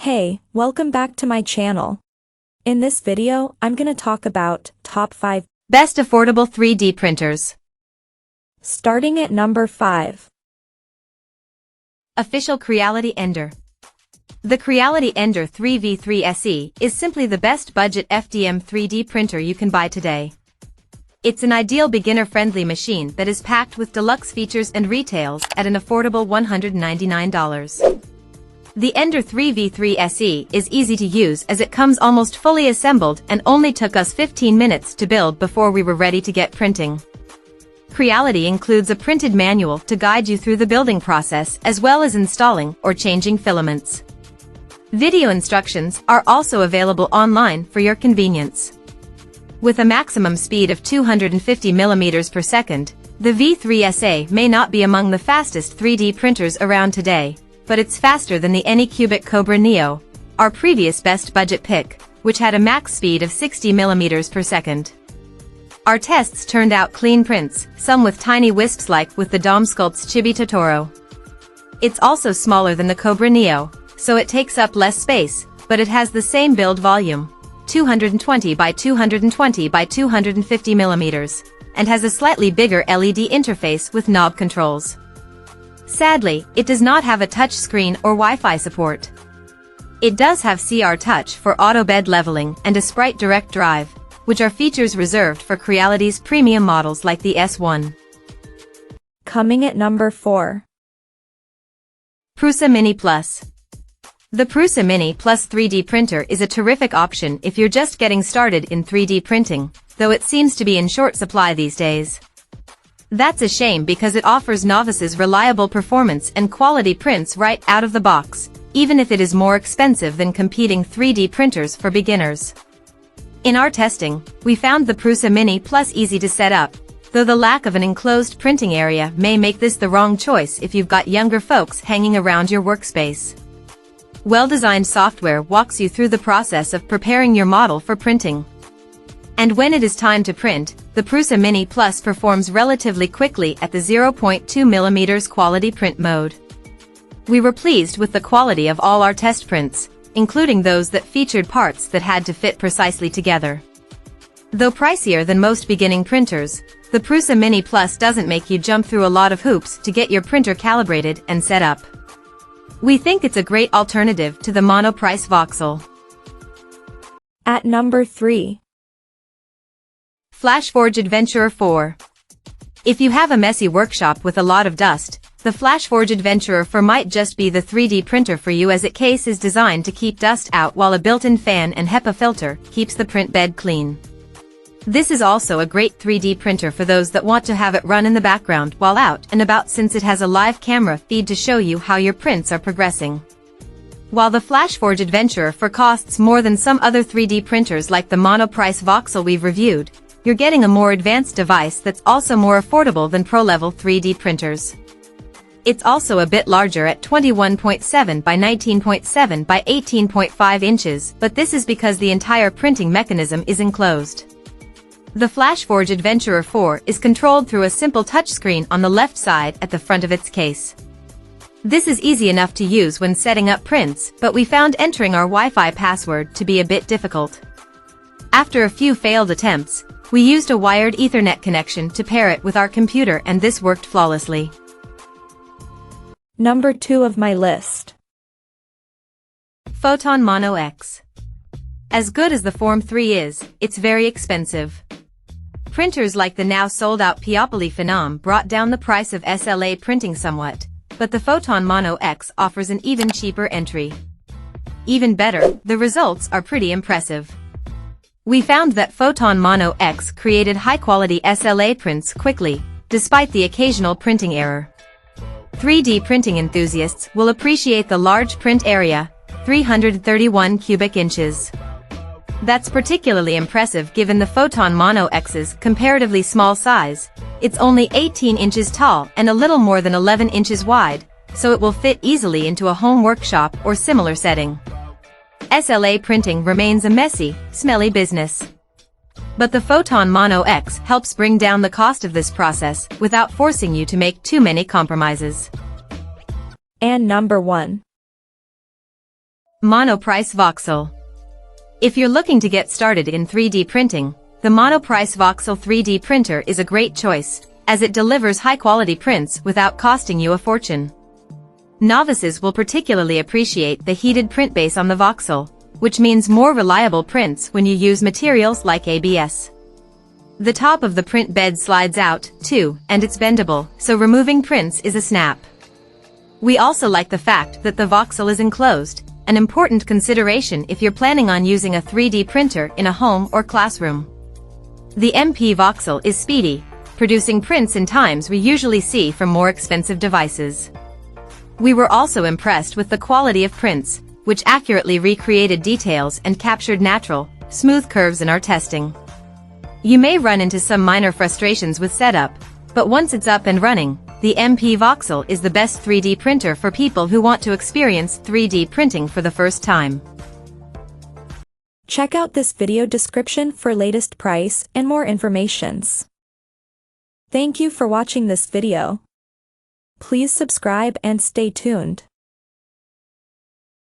Hey, welcome back to my channel. In this video, I'm gonna talk about top 5 best affordable 3D printers. Starting at number 5. Official Creality Ender. The Creality Ender 3v3 SE is simply the best budget FDM 3D printer you can buy today. It's an ideal beginner-friendly machine that is packed with deluxe features and retails at an affordable $199. The Ender 3v3 SE is easy to use as it comes almost fully assembled and only took us 15 minutes to build before we were ready to get printing. Creality includes a printed manual to guide you through the building process as well as installing or changing filaments. Video instructions are also available online for your convenience. With a maximum speed of 250 mm per second, the V3SA may not be among the fastest 3D printers around today, but it's faster than the Anycubic Cobra Neo, our previous best budget pick, which had a max speed of 60 mm per second. Our tests turned out clean prints, some with tiny wisps like with the Domsculpt's Chibi Totoro. It's also smaller than the Cobra Neo, so it takes up less space, but it has the same build volume, 220 by 220 by 250 mm, and has a slightly bigger LED interface with knob controls. Sadly, it does not have a touch screen or Wi-Fi support. It does have CR Touch for auto bed leveling and a Sprite Direct Drive, which are features reserved for Creality's premium models like the S1. Coming at number 4. Prusa Mini Plus. The Prusa Mini Plus 3D printer is a terrific option if you're just getting started in 3D printing, though it seems to be in short supply these days. That's a shame because it offers novices reliable performance and quality prints right out of the box, even if it is more expensive than competing 3D printers for beginners. In our testing, we found the Prusa Mini Plus easy to set up, though the lack of an enclosed printing area may make this the wrong choice if you've got younger folks hanging around your workspace. Well-designed software walks you through the process of preparing your model for printing. And when it is time to print, the Prusa Mini Plus performs relatively quickly at the 0.2 mm quality print mode. We were pleased with the quality of all our test prints, including those that featured parts that had to fit precisely together. Though pricier than most beginning printers, the Prusa Mini Plus doesn't make you jump through a lot of hoops to get your printer calibrated and set up. We think it's a great alternative to the Monoprice Voxel. At number 3. FlashForge Adventurer 4. If you have a messy workshop with a lot of dust, the FlashForge Adventurer 4 might just be the 3D printer for you, as its case is designed to keep dust out while a built-in fan and HEPA filter keeps the print bed clean. This is also a great 3D printer for those that want to have it run in the background while out and about, since it has a live camera feed to show you how your prints are progressing. While the FlashForge Adventurer 4 costs more than some other 3D printers like the Monoprice Voxel we've reviewed, you're getting a more advanced device that's also more affordable than pro-level 3D printers. It's also a bit larger at 21.7 by 19.7 by 18.5 inches, but this is because the entire printing mechanism is enclosed. The FlashForge Adventurer 4 is controlled through a simple touchscreen on the left side at the front of its case. This is easy enough to use when setting up prints, but we found entering our Wi-Fi password to be a bit difficult. After a few failed attempts, we used a wired Ethernet connection to pair it with our computer, and this worked flawlessly. Number 2 of my list. Photon Mono X. As good as the Form 3 is, it's very expensive. Printers like the now sold-out Creality Phenom brought down the price of SLA printing somewhat, but the Photon Mono X offers an even cheaper entry. Even better, the results are pretty impressive. We found that Photon Mono X created high-quality SLA prints quickly, despite the occasional printing error. 3D printing enthusiasts will appreciate the large print area, 331 cubic inches. That's particularly impressive given the Photon Mono X's comparatively small size. It's only 18 inches tall and a little more than 11 inches wide, so it will fit easily into a home workshop or similar setting. SLA printing remains a messy, smelly business. But the Photon Mono X helps bring down the cost of this process without forcing you to make too many compromises. And number 1. Monoprice Voxel. If you're looking to get started in 3D printing, the Monoprice Voxel 3D printer is a great choice, as it delivers high-quality prints without costing you a fortune. Novices will particularly appreciate the heated print base on the Voxel, which means more reliable prints when you use materials like ABS. The top of the print bed slides out, too, and it's bendable, so removing prints is a snap. We also like the fact that the Voxel is enclosed, an important consideration if you're planning on using a 3D printer in a home or classroom. The MP Voxel is speedy, producing prints in times we usually see from more expensive devices. We were also impressed with the quality of prints, which accurately recreated details and captured natural, smooth curves in our testing. You may run into some minor frustrations with setup, but once it's up and running, the MP Voxel is the best 3D printer for people who want to experience 3D printing for the first time. Check out this video description for latest price and more informations. Thank you for watching this video. Please subscribe and stay tuned.